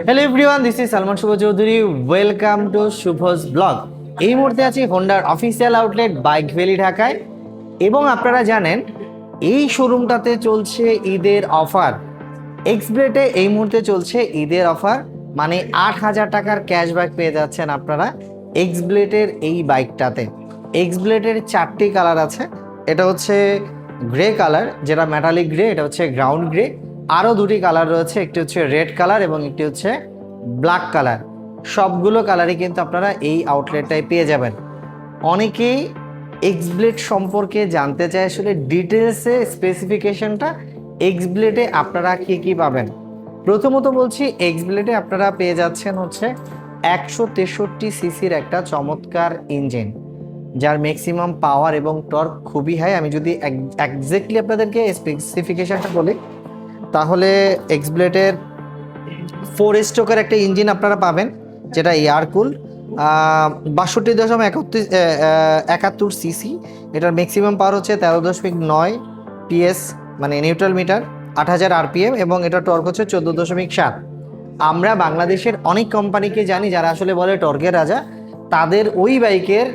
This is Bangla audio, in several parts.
Hello everyone, this is Salman Shuvo Chowdhury. Welcome to Shuvo's blog. এই মুহূর্তে আছি হোন্ডার অফিসিয়াল আউটলেট বাইক ভ্যালি ঢাকায়, এবং আপনারা জানেন এই শোরুমটাতে চলছে ঈদের অফার। এক্সব্লেডে এই মুহূর্তে চলছে ঈদের অফার, মানে 8,000 টাকার ক্যাশব্যাক পেয়ে যাচ্ছেন আপনারা এক্সব্লেডের এই বাইকটাতে। এক্সব্লেডের 4টি কালার আছে। এটা হচ্ছে গ্রে কালার, যেটা মেটালিক গ্রে, এটা হচ্ছে গ্রাউন্ড গ্রে। আরও দুটি কালার রয়েছে, একটি হচ্ছে রেড কালার এবং একটি হচ্ছে ব্ল্যাক কালার। সবগুলো কালারই কিন্তু আপনারা এই আউটলেটটায় পেয়ে যাবেন। অনেকেই এক্সব্লেড সম্পর্কে জানতে চায়, আসলে ডিটেলসে স্পেসিফিকেশনটা এক্সব্লেডে আপনারা কি পাবেন। প্রথমত বলছি, এক্সব্লেডে আপনারা পেয়ে যাচ্ছেন হচ্ছে 163 সিসির একটা চমৎকার ইঞ্জিন, যার ম্যাক্সিমাম পাওয়ার এবং টর্ক খুবই হাই। আমি যদি এক্স্যাক্টলি আপনাদেরকে স্পেসিফিকেশনটা বলি, তাহলে এক্সব্লেডের 4 স্ট্রোকের একটা ইঞ্জিন আপনারা পাবেন, যেটা এয়ার কুল, 62.71 সিসি। এটার ম্যাক্সিমাম পাওয়ার হচ্ছে 13.9 পিএস, মানে নিউট্রাল মিটার, 8,000 আরপিএম, এবং এটা টর্ক হচ্ছে 14.7। আমরা বাংলাদেশের অনেক কোম্পানিকে জানি যারা আসলে বলে টর্কের রাজা। তাদের ওই বাইকের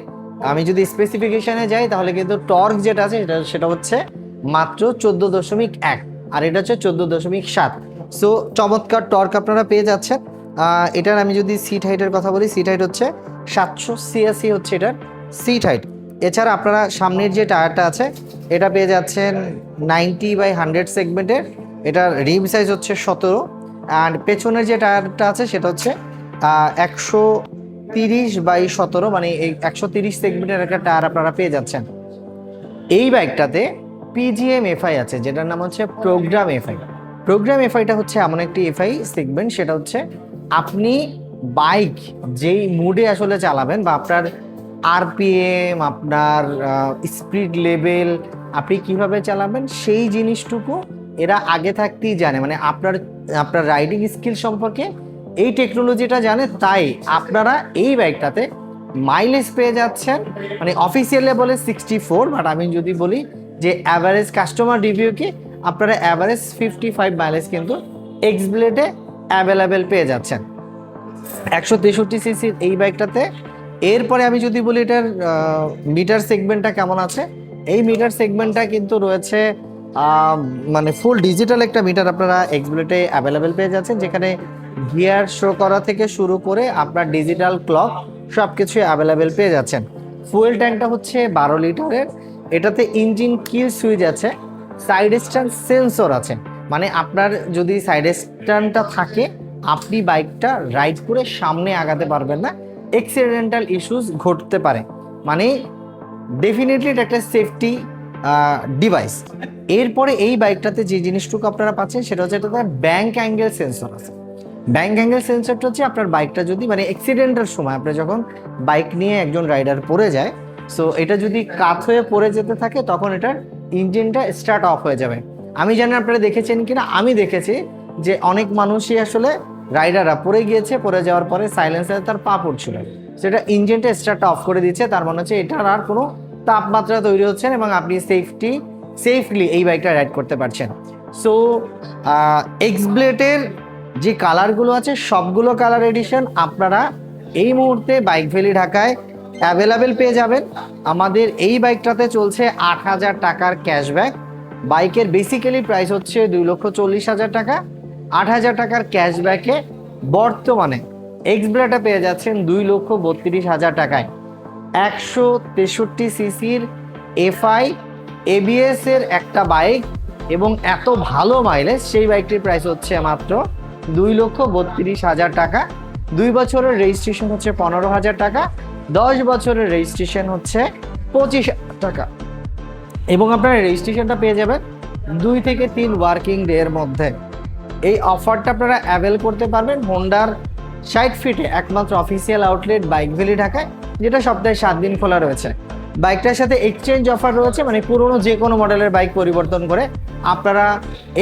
আমি যদি স্পেসিফিকেশনে যাই, তাহলে কিন্তু টর্ক যেটা আছে সেটা হচ্ছে মাত্র 14.1, আর এটা হচ্ছে 14.7। সো চমৎকার টর্ক আপনারা পেয়ে যাচ্ছেন। এটার আমি যদি সিট হাইটের কথা বলি, সিট হাইট হচ্ছে 786 হচ্ছে এটার সিট হাইট। এছাড়া আপনারা সামনের যে টায়ারটা আছে এটা পেয়ে যাচ্ছেন 90/100 সেগমেন্টের। এটার রিম সাইজ হচ্ছে 17, অ্যান্ড পেছনের যে টায়ারটা আছে সেটা হচ্ছে 130/17, মানে এই 130 সেগমেন্টের একটা টায়ার আপনারা পেয়ে যাচ্ছেন। এই বাইকটাতে পিজিএম এফআই আছে, যেটার নাম হচ্ছে প্রোগ্রাম এফআই। প্রোগ্রাম এফআইটা হচ্ছে এমন একটি এফআই সেগমেন্ট, সেটা হচ্ছে আপনি বাইক যেই মুডে আসলে চালাবেন, বা আপনার আরপিএম, আপনার স্পিড লেভেল, আপনি কিভাবে চালাবেন সেই জিনিসটুকু এরা আগে থাকতেই জানে। মানে আপনার রাইডিং স্কিল সম্পর্কে এই টেকনোলজিটা জানে। তাই আপনারা এই বাইকটাতে মাইলেজ পেয়ে যাচ্ছেন, মানে অফিসিয়ালি বলে 64, বাট আমি যদি বলি যে অ্যাভারেজ কাস্টমার রিভিউ কি, আপনারা অ্যাভারেজ 55 মাইলেজ কিন্তু এক্সব্লেডে অ্যাভেলেবেল পেয়ে যাচ্ছেন 163 সিসির এই বাইকটাতে। এরপরে আমি যদি বলি এটার মিটার সেগমেন্টটা কেমন আছে, এই মিটার সেগমেন্টটা কিন্তু রয়েছে মানে ফুল ডিজিটাল একটা মিটার আপনারা এক্সব্লেডে অ্যাভেলেবেল পেয়ে যাচ্ছেন, যেখানে গিয়ার শো করা থেকে শুরু করে আপনার ডিজিটাল ক্লক সব কিছুই অ্যাভেলেবেল পেয়ে যাচ্ছেন। ফুয়েল ট্যাঙ্কটা হচ্ছে 12 লিটারের। এটাতে ইঞ্জিন কিল সুইচ আছে, সাইড স্ট্যান্ড সেন্সর আছে, মানে আপনার যদি সাইড স্ট্যান্ডটা থাকে আপনি বাইকটা রাইড করে সামনে আগাতে পারবেন না, অ্যাক্সিডেন্টাল ইস্যুস ঘটতে পারে। মানে ডেফিনেটলি এটা একটা সেফটি ডিভাইস। এরপরে এই বাইকটাতে যে জিনিসটুকু আপনারা পাচ্ছেন সেটা হচ্ছে এটাতে ব্যাংক অ্যাঙ্গেল সেন্সর আছে। ব্যাংক অ্যাঙ্গেল সেন্সরটা হচ্ছে আপনার বাইকটা যদি, মানে অ্যাক্সিডেন্টের সময় আপনি যখন বাইক নিয়ে একজন রাইডার পড়ে যায়, সো এটা যদি কাত হয়ে পড়ে যেতে থাকে, তখন এটার ইঞ্জিনটা স্টার্ট অফ হয়ে যাবে। আমি জানি আপনারা দেখেছেন কিনা, আমি দেখেছি যে অনেক মানুষই আসলে রাইডাররা পড়ে গিয়েছে, পড়ে যাওয়ার পরে সাইলেন্সারে তার পা পড়ছিল, সেটা ইঞ্জিনটা স্টার্ট অফ করে দিচ্ছে। তার মানে হচ্ছে এটার আর কোনো তাপমাত্রা তৈরি হচ্ছে না, এবং আপনি সেফলি এই বাইকটা রাইড করতে পারছেন। সো এক্সব্লেডের যে কালারগুলো আছে সবগুলো কালার এডিশন আপনারা এই মুহূর্তে বাইক ভ্যালি ঢাকায় অ্যাভেলেবেল পেয়ে যাবেন। আমাদের এই বাইকটাতে চলছে 8,000 টাকার ক্যাশব্যাক। বাইকের বেসিক্যালি প্রাইস হচ্ছে 2,40,000 টাকা। 8,000 টাকার ক্যাশব্যাকে বর্তমানে এক্সব্লেডে পেয়ে যাচ্ছেন 2,32,000 টাকায়। 163 সিসির এফআই এবিএস এর একটা বাইক এবং এত ভালো মাইলেজ, সেই বাইকটির প্রাইস হচ্ছে মাত্র 2,32,000 টাকা। 2 বছরের রেজিস্ট্রেশন হচ্ছে 15,000 টাকা, 10 বছরের রেজিস্ট্রেশন হচ্ছে 25,000 টাকা, এবং আপনারা রেজিস্ট্রেশনটা পেয়ে যাবেন 2 থেকে 3 ওয়ার্কিং ডে এর মধ্যে। এই অফারটা আপনারা অ্যাভেল করতে পারবেন হোন্ডার 60 ফিটে একমাত্র অফিসিয়াল আউটলেট বাইক ভ্যালি ঢাকায়, যেটা সপ্তাহে 7 দিন খোলা রয়েছে। বাইকটার সাথে এক্সচেঞ্জ অফার রয়েছে, মানে পুরনো যে কোনো মডেলের বাইক পরিবর্তন করে আপনারা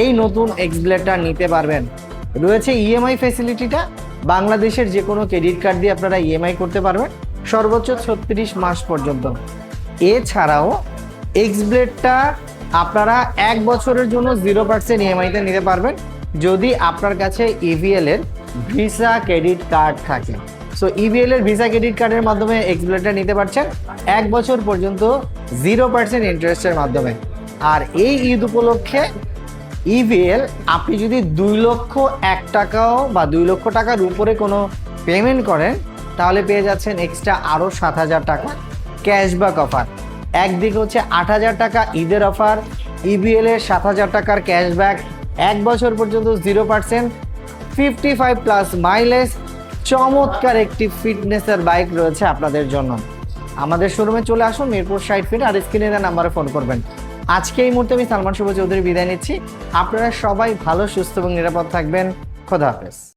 এই নতুন এক্সব্লেডটা নিতে পারবেন। রয়েছে ইএমআই ফ্যাসিলিটিটা, বাংলাদেশের যে কোনো ক্রেডিট কার্ড দিয়ে আপনারা ইএমআই করতে পারবেন সর্বোচ্চ 36 মাস পর্যন্ত। এছাড়াও এক্সব্লেডটা আপনারা 1 বছরের জন্য 0% ইএমআইতে নিতে পারবেন, যদি আপনার কাছে ইভিএল এর ভিসা ক্রেডিট কার্ড থাকে। সো ইভিএল এর ভিসা ক্রেডিট কার্ডের মাধ্যমে এক্সপ্লোরেটর নিতে পারছেন 1 বছর পর্যন্ত 0% ইন্টারেস্টের মাধ্যমে। আর এই ঈদ উপলক্ষে ইভিএল আপনি যদি 2,01,000 বা 2 লক্ষ টাকার উপরে কোনো পেমেন্ট করেন তাহলে পেয়ে যাচ্ছেন এক্সট্রা আরও 7,000 টাকা ক্যাশব্যাক অফার। একদিকে হচ্ছে 8,000 টাকা ঈদের অফার, ইভিএল এর 7,000 টাকার ক্যাশব্যাক, 1 বছর পর্যন্ত 0%, 55+ মাইলেজ, চমৎকার একটি ফিটনেসের বাইক রয়েছে আপনাদের জন্য। আমাদের শোরুমে চলে আসুন, মিরপুর 60 ফিট, আর স্ক্রিনে দেওয়া নাম্বারে ফোন করবেন। আজকে এই মুহূর্তে আমি সালমান শুভ চৌধুরী বিদায় নিচ্ছি। আপনারা সবাই ভালো, সুস্থ এবং নিরাপদ থাকবেন। খোদা হাফেজ।